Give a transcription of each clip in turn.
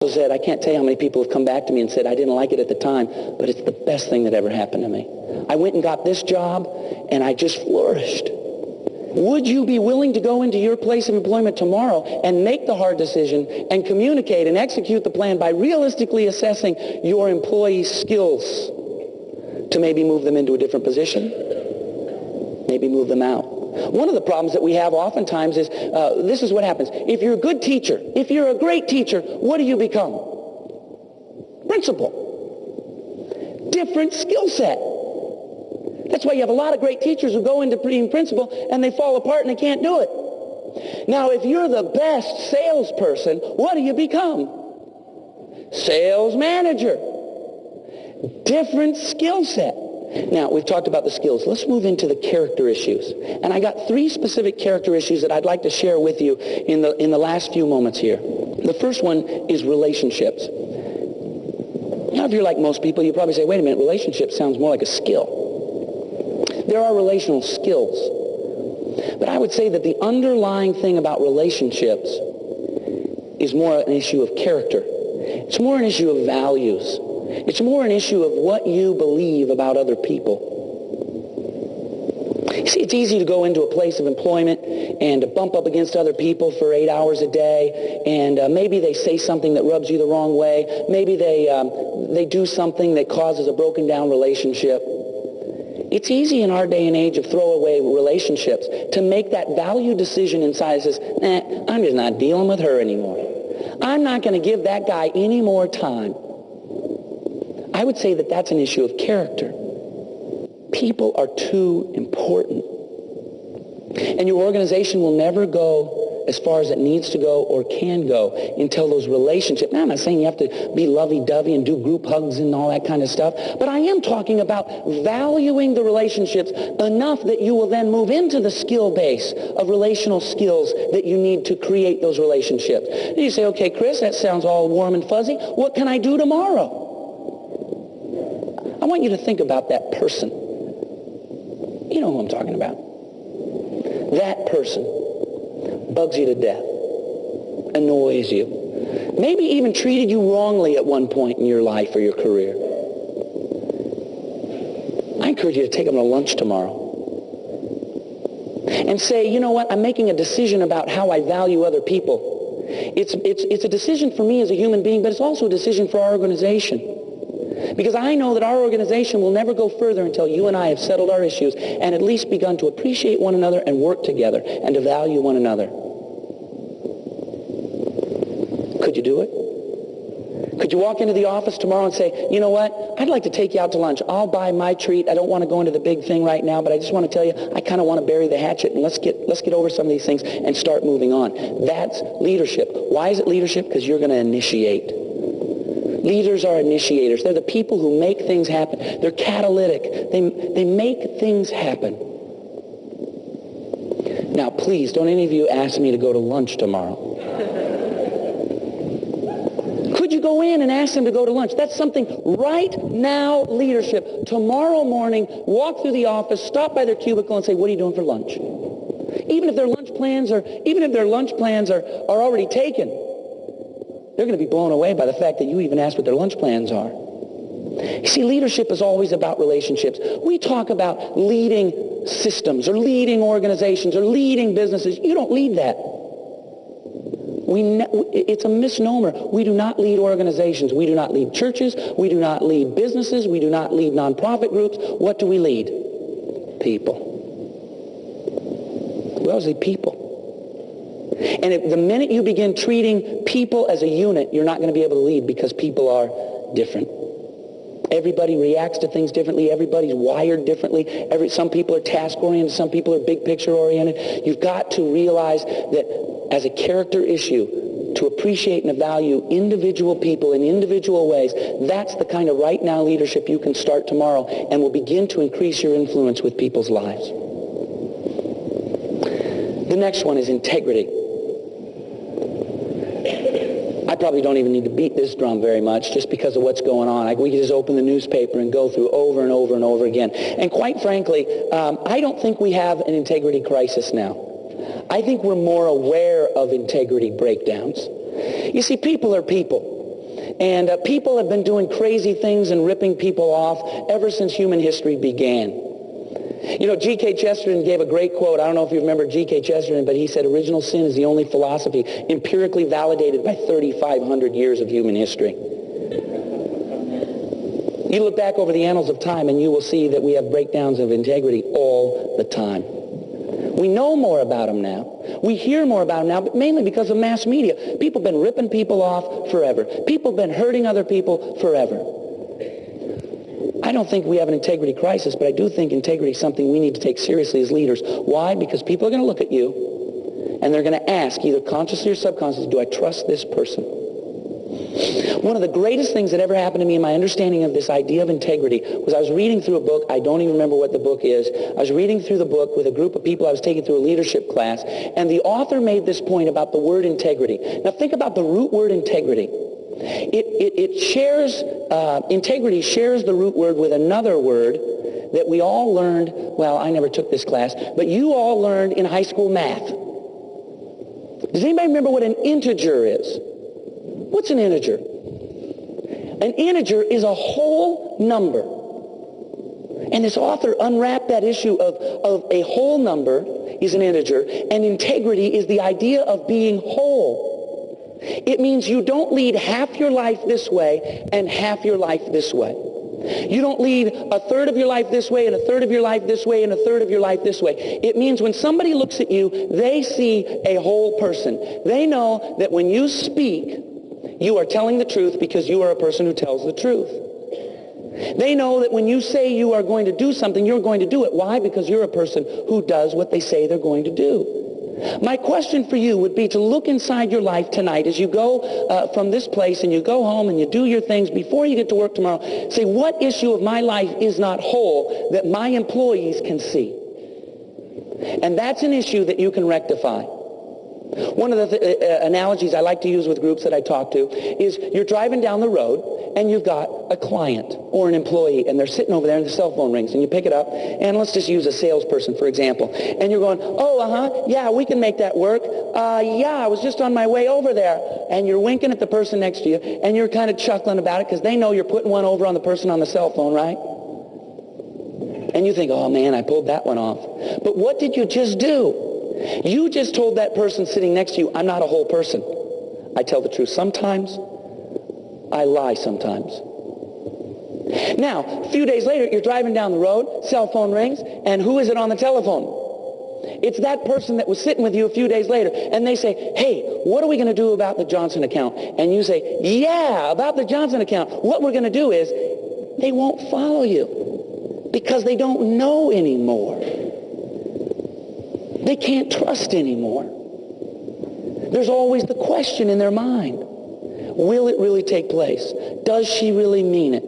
said, I can't tell you how many people have come back to me and said, I didn't like it at the time, but it's the best thing that ever happened to me. I went and got this job, and I just flourished. Would you be willing to go into your place of employment tomorrow and make the hard decision and communicate and execute the plan by realistically assessing your employees' skills to maybe move them into a different position? Maybe move them out. One of the problems that we have oftentimes is, this is what happens. If you're a good teacher, if you're a great teacher, what do you become? Principal. Different skill set. That's why you have a lot of great teachers who go into being principal and they fall apart and they can't do it. Now, if you're the best salesperson, what do you become? Sales manager. Different skill set. Now, we've talked about the skills. Let's move into the character issues. And I got 3 specific character issues that I'd like to share with you in the last few moments here. The first one is relationships. Now, if you're like most people, you probably say, wait a minute, relationships sounds more like a skill. There are relational skills. But I would say that the underlying thing about relationships is more an issue of character. It's more an issue of values. It's more an issue of what you believe about other people. You see, it's easy to go into a place of employment and to bump up against other people for 8 hours a day, and maybe they say something that rubs you the wrong way. Maybe they do something that causes a broken down relationship. It's easy in our day and age of throwaway relationships to make that value decision inside that says, I'm just not dealing with her anymore. I'm not going to give that guy any more time. I would say that that's an issue of character. People are too important. And your organization will never go as far as it needs to go or can go until those relationships. Now, I'm not saying you have to be lovey-dovey and do group hugs and all that kind of stuff, but I am talking about valuing the relationships enough that you will then move into the skill base of relational skills that you need to create those relationships. And you say, okay, Chris, that sounds all warm and fuzzy. What can I do tomorrow? I want you to think about that person. You know who I'm talking about. That person bugs you to death, annoys you, maybe even treated you wrongly at one point in your life or your career. I encourage you to take them to lunch tomorrow and say, you know what, I'm making a decision about how I value other people. It's a decision for me as a human being, but it's also a decision for our organization. Because I know that our organization will never go further until you and I have settled our issues and at least begun to appreciate one another and work together and to value one another. Could you do it? Could you walk into the office tomorrow and say, you know what, I'd like to take you out to lunch. I'll buy my treat. I don't want to go into the big thing right now, but I just want to tell you, I kind of want to bury the hatchet and let's get over some of these things and start moving on. That's leadership. Why is it leadership? Because you're going to initiate. Leaders are initiators. They're the people who make things happen. They're catalytic. They make things happen. Now, please, don't any of you ask me to go to lunch tomorrow. Could you go in and ask them to go to lunch? That's something right now leadership. Tomorrow morning, walk through the office, stop by their cubicle and say, what are you doing for lunch? Even if their lunch plans are already taken, they're going to be blown away by the fact that you even asked what their lunch plans are. You see, leadership is always about relationships. We talk about leading systems or leading organizations or leading businesses. You don't lead that. It's a misnomer. We do not lead organizations. We do not lead churches. We do not lead businesses. We do not lead nonprofit groups. What do we lead? People. We always lead people. And if the minute you begin treating people as a unit, you're not going to be able to lead because people are different. Everybody reacts to things differently. Everybody's wired differently. Some people are task-oriented. Some people are big-picture-oriented. You've got to realize that as a character issue, to appreciate and value individual people in individual ways, that's the kind of right-now leadership you can start tomorrow and will begin to increase your influence with people's lives. The next one is integrity. I probably don't even need to beat this drum very much just because of what's going on. We can just open the newspaper and go through over and over and over again. And quite frankly, I don't think we have an integrity crisis now. I think we're more aware of integrity breakdowns. You see, people are people. And people have been doing crazy things and ripping people off ever since human history began. You know, G.K. Chesterton gave a great quote. I don't know if you remember G.K. Chesterton, but he said original sin is the only philosophy empirically validated by 3,500 years of human history. You look back over the annals of time and you will see that we have breakdowns of integrity all the time. We know more about them now. We hear more about them now, but mainly because of mass media. People have been ripping people off forever. People have been hurting other people forever. I don't think we have an integrity crisis, but I do think integrity is something we need to take seriously as leaders. Why? Because people are going to look at you and they're going to ask, either consciously or subconsciously, do I trust this person? One of the greatest things that ever happened to me in my understanding of this idea of integrity was I was reading through a book. I don't even remember what the book is. I was reading through the book with a group of people I was taking through a leadership class, and the author made this point about the word integrity. Now think about the root word integrity. Integrity shares the root word with another word that we all learned, well, I never took this class, but you all learned in high school math. Does anybody remember what an integer is? What's an integer? An integer is a whole number. And this author unwrapped that issue of a whole number is an integer, and integrity is the idea of being whole. It means you don't lead half your life this way and half your life this way. You don't lead a third of your life this way and a third of your life this way and a third of your life this way. It means when somebody looks at you, they see a whole person. They know that when you speak, you are telling the truth because you are a person who tells the truth. They know that when you say you are going to do something, you're going to do it. Why? Because you're a person who does what they say they're going to do. My question for you would be to look inside your life tonight as you go from this place and you go home and you do your things before you get to work tomorrow. Say, what issue of my life is not whole that my employees can see? And that's an issue that you can rectify. One of the analogies I like to use with groups that I talk to is you're driving down the road and you've got a client or an employee and they're sitting over there and the cell phone rings and you pick it up, and let's just use a salesperson for example, and you're going, yeah, we can make that work. Yeah, I was just on my way over there. And you're winking at the person next to you and you're kind of chuckling about it because they know you're putting one over on the person on the cell phone, right? And you think, oh man, I pulled that one off. But what did you just do? You just told that person sitting next to you, I'm not a whole person. I tell the truth sometimes. I lie sometimes. Now, a few days later, you're driving down the road, cell phone rings, and who is it on the telephone? It's that person that was sitting with you a few days later, and they say, hey, what are we going to do about the Johnson account? And you say, yeah, about the Johnson account. What we're going to do is, they won't follow you because they don't know anymore. They can't trust anymore. There's always the question in their mind. Will it really take place? Does she really mean it?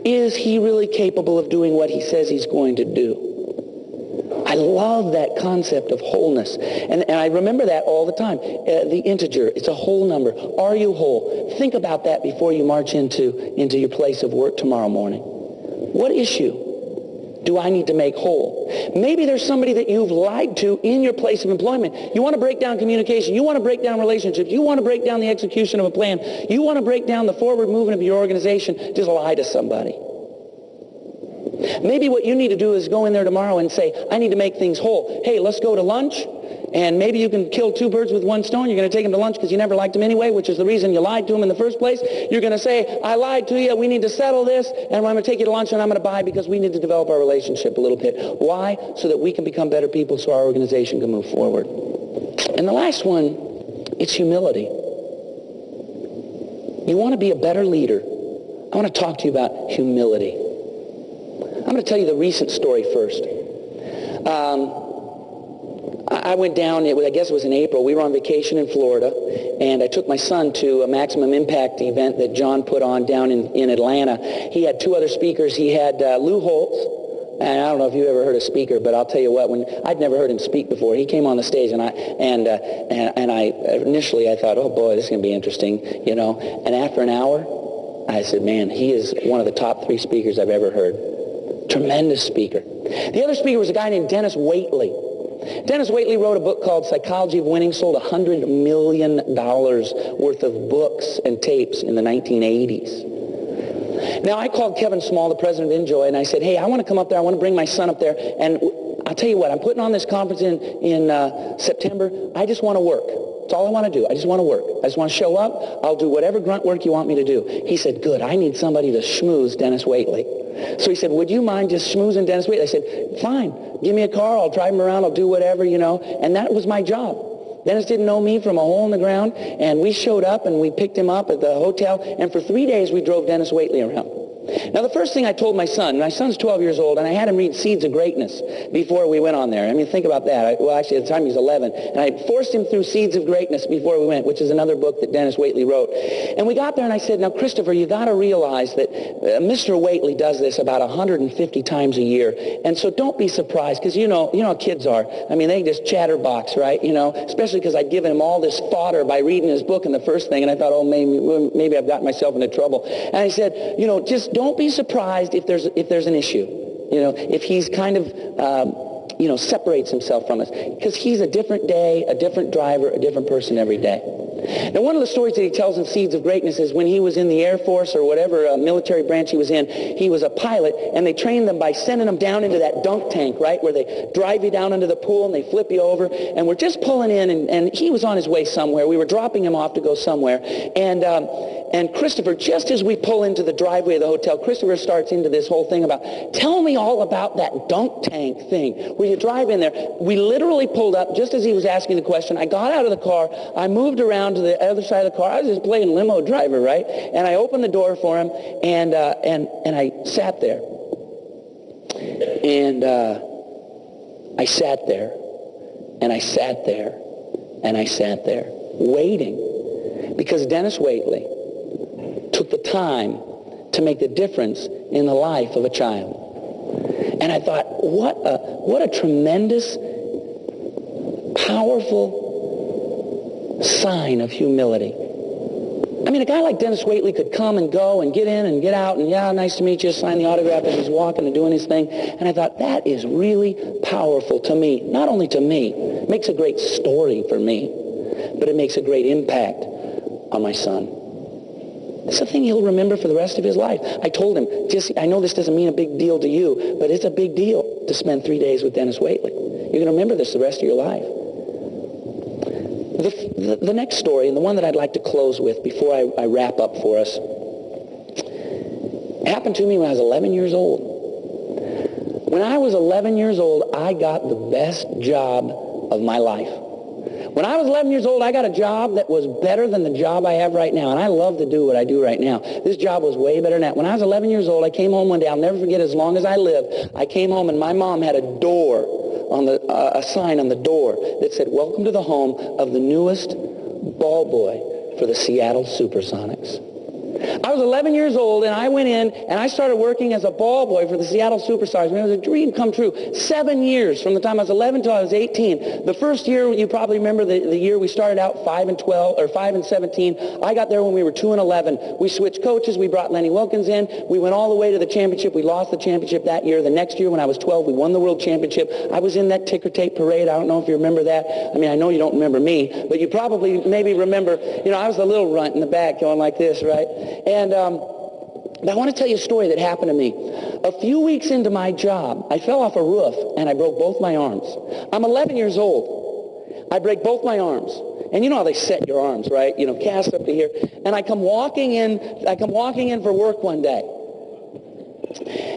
Is he really capable of doing what he says he's going to do? I love that concept of wholeness. And I remember that all the time. The integer, it's a whole number. Are you whole? Think about that before you march into your place of work tomorrow morning. What issue do I need to make whole? Maybe there's somebody that you've lied to in your place of employment. You want to break down communication. You want to break down relationships. You want to break down the execution of a plan. You want to break down the forward movement of your organization. Just lie to somebody. Maybe what you need to do is go in there tomorrow and say, I need to make things whole. Hey, let's go to lunch. And maybe you can kill two birds with one stone. You're going to take them to lunch because you never liked them anyway, which is the reason you lied to them in the first place. You're going to say, I lied to you. We need to settle this. And I'm going to take you to lunch and I'm going to buy because we need to develop our relationship a little bit. Why? So that we can become better people so our organization can move forward. And the last one, it's humility. You want to be a better leader. I want to talk to you about humility. I'm going to tell you the recent story first. I went down, I guess it was in April. We were on vacation in Florida, and I took my son to a Maximum Impact event that John put on down in Atlanta. He had two other speakers. He had Lou Holtz, and I don't know if you ever heard a speaker, but I'll tell you what, I'd never heard him speak before. He came on the stage, and initially I thought, oh boy, this is going to be interesting, you know. And after an hour, I said, man, he is one of the top 3 speakers I've ever heard. Tremendous speaker. The other speaker was a guy named Dennis Waitley. Dennis Waitley wrote a book called Psychology of Winning, sold $100 million worth of books and tapes in the 1980s. Now, I called Kevin Small, the president of Enjoy, and I said, hey, I want to come up there. I want to bring my son up there. And I'll tell you what, I'm putting on this conference in September. I just want to work. That's all I want to do. I just want to work. I just want to show up. I'll do whatever grunt work you want me to do. He said, good, I need somebody to schmooze Dennis Waitley. So he said, would you mind just schmoozing Dennis Waitley? I said, fine. Give me a car. I'll drive him around. I'll do whatever, you know. And that was my job. Dennis didn't know me from a hole in the ground, and we showed up and we picked him up at the hotel, and for 3 days we drove Dennis Waitley around. Now, the first thing I told my son's 12 years old, and I had him read Seeds of Greatness before we went on there. I mean, think about that. Well, actually, at the time he was 11, and I forced him through Seeds of Greatness before we went, which is another book that Dennis Waitley wrote. And we got there, and I said, now, Christopher, you got to realize that Mr. Waitley does this about 150 times a year, and so don't be surprised, because you know how kids are. I mean, they just chatterbox, right? You know, especially because I'd given him all this fodder by reading his book in the first thing, and I thought, oh, maybe I've gotten myself into trouble. And I said, you know, just don't be surprised if there's an issue, you know, if he's kind of, you know, separates himself from us, because he's a different day, a different driver, a different person every day. Now, one of the stories that he tells in Seeds of Greatness is when he was in the Air Force or whatever military branch he was in, he was a pilot, and they trained them by sending them down into that dunk tank, right, where they drive you down into the pool and they flip you over, and we're just pulling in, and he was on his way somewhere. We were dropping him off to go somewhere, and Christopher, just as we pull into the driveway of the hotel, Christopher starts into this whole thing about, tell me all about that dunk tank thing where you drive in there. We literally pulled up just as he was asking the question. I got out of the car. I moved around to the other side of the car. I was just playing limo driver, right? And I opened the door for him, and I sat there. And I sat there, and I sat there, and I sat there, waiting, because Dennis Waitley took the time to make the difference in the life of a child. And I thought, what a tremendous, powerful sign of humility. I mean, a guy like Dennis Waitley could come and go and get in and get out and, yeah, nice to meet you, sign the autograph as he's walking and doing his thing. And I thought, that is really powerful to me. Not only to me, it makes a great story for me, but it makes a great impact on my son. It's a thing he'll remember for the rest of his life. I told him, I know this doesn't mean a big deal to you, but it's a big deal to spend 3 days with Dennis Waitley. You're going to remember this the rest of your life. The next story, and the one that I'd like to close with before I wrap up for us, happened to me when I was 11 years old. When I was 11 years old, I got the best job of my life. When I was 11 years old, I got a job that was better than the job I have right now, and I love to do what I do right now. This job was way better than that. When I was 11 years old, I came home one day. I'll never forget, as long as I live. I came home, and my mom had a sign on the door that said, welcome to the home of the newest ball boy for the Seattle Supersonics. I was 11 years old, and I went in, and I started working as a ball boy for the Seattle Superstars. I mean, it was a dream come true. 7 years, from the time I was 11 till I was 18. The first year, you probably remember the year we started out 5-12, or 5-17. I got there when we were 2-11. We switched coaches. We brought Lenny Wilkins in. We went all the way to the championship. We lost the championship that year. The next year, when I was 12, we won the world championship. I was in that ticker tape parade. I don't know if you remember that. I mean, I know you don't remember me, but you probably maybe remember, you know, I was the little runt in the back going like this, right? And but I want to tell you a story that happened to me. A few weeks into my job, I fell off a roof and I broke both my arms. I'm 11 years old. I break both my arms. And you know how they set your arms, right? You know, cast up to here. And I come walking in for work one day.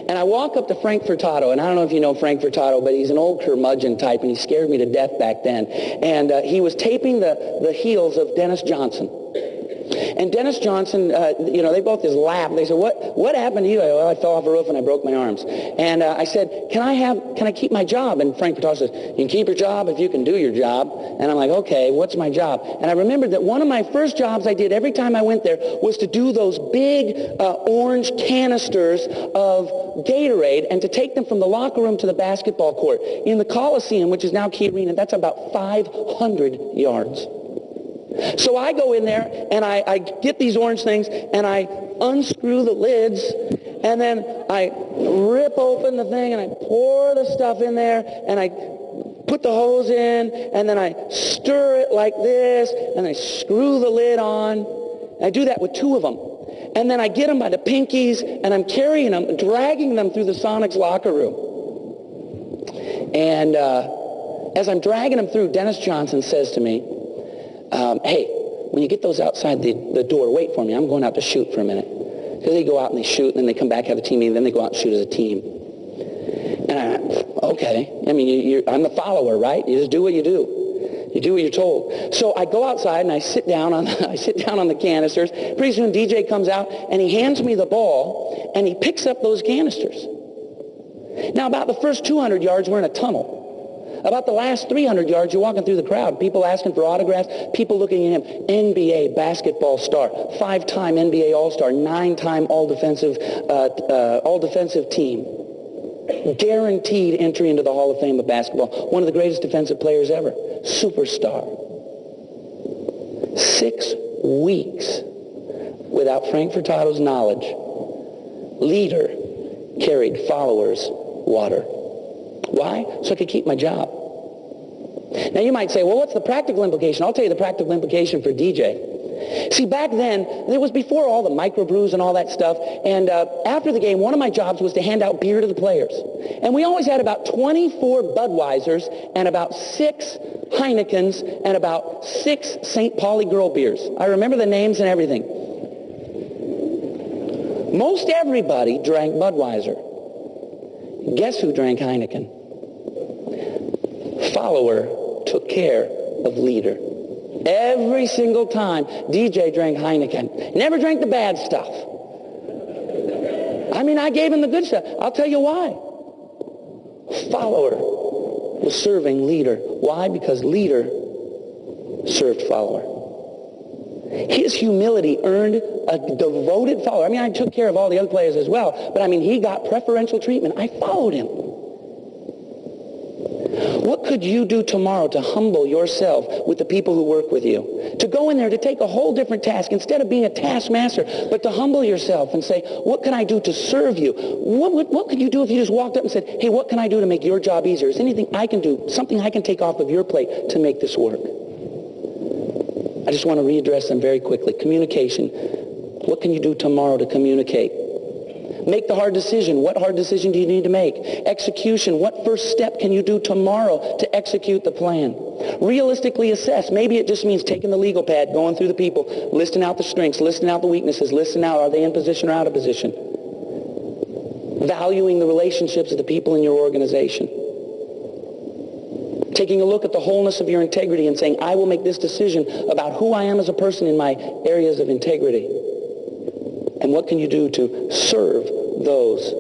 And I walk up to Frank Furtado, and I don't know if you know Frank Furtado, but he's an old curmudgeon type, and he scared me to death back then. And he was taping the heels of Dennis Johnson. And Dennis Johnson, you know, they both just laughed. They said, what happened to you? Well, I fell off a roof and I broke my arms. And I said, can I keep my job? And Frank Furtado says, you can keep your job if you can do your job. And I'm like, okay, what's my job? And I remembered that one of my first jobs I did every time I went there was to do those big orange canisters of Gatorade and to take them from the locker room to the basketball court. In the Coliseum, which is now Key Arena, that's about 500 yards. So I go in there, and I get these orange things, and I unscrew the lids, and then I rip open the thing, and I pour the stuff in there, and I put the hose in, and then I stir it like this, and I screw the lid on. And I do that with 2 of them. And then I get them by the pinkies, and I'm carrying them, dragging them through the Sonics locker room. And as I'm dragging them through, Dennis Johnson says to me, hey, when you get those outside the door, wait for me. I'm going out to shoot for a minute. Because they go out and they shoot, and then they come back, have a team meeting, then they go out and shoot as a team. And okay. I mean, I'm the follower, right? You just do what you do. You do what you're told. So I go outside and I sit down on the canisters. Pretty soon DJ comes out and he hands me the ball and he picks up those canisters. Now about the first 200 yards we're in a tunnel. About the last 300 yards you're walking through the crowd. People asking for autographs. People looking at him. NBA basketball star. 5-time NBA All-Star. 9-time all-defensive team. Guaranteed entry into the Hall of Fame of basketball. One of the greatest defensive players ever. Superstar. 6 weeks without Frank Furtado's knowledge, leader carried followers water. Why? So I could keep my job. Now you might say, well, what's the practical implication? I'll tell you the practical implication for DJ. See, back then, it was before all the microbrews and all that stuff, and after the game, one of my jobs was to hand out beer to the players. And we always had about 24 Budweisers and about 6 Heinekens and about 6 St. Pauli Girl beers. I remember the names and everything. Most everybody drank Budweiser. Guess who drank Heineken? Follower took care of leader. Every single time, DJ drank Heineken. Never drank the bad stuff. I mean, I gave him the good stuff. I'll tell you why. Follower was serving leader. Why? Because leader served follower. His humility earned a devoted follower. I mean, I took care of all the other players as well, but I mean, he got preferential treatment. I followed him. What could you do tomorrow to humble yourself with the people who work with you? To go in there to take a whole different task instead of being a taskmaster, but to humble yourself and say, what can I do to serve you? What could you do if you just walked up and said, hey, what can I do to make your job easier? Is there anything I can do, something I can take off of your plate to make this work? I just want to readdress them very quickly. Communication. What can you do tomorrow to communicate? Make the hard decision. What hard decision do you need to make? Execution. What first step can you do tomorrow to execute the plan? Realistically assess. Maybe it just means taking the legal pad, going through the people, listing out the strengths, listing out the weaknesses, listing out are they in position or out of position. Valuing the relationships of the people in your organization. Taking a look at the wholeness of your integrity and saying, I will make this decision about who I am as a person in my areas of integrity. And what can you do to serve those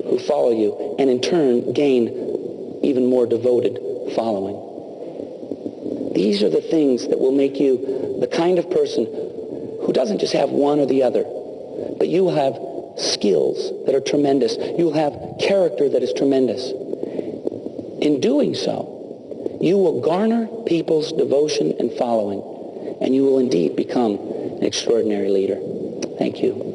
who follow you and in turn gain even more devoted following? These are the things that will make you the kind of person who doesn't just have one or the other, but you have skills that are tremendous. You'll have character that is tremendous. In doing so, you will garner people's devotion and following, and you will indeed become an extraordinary leader. Thank you.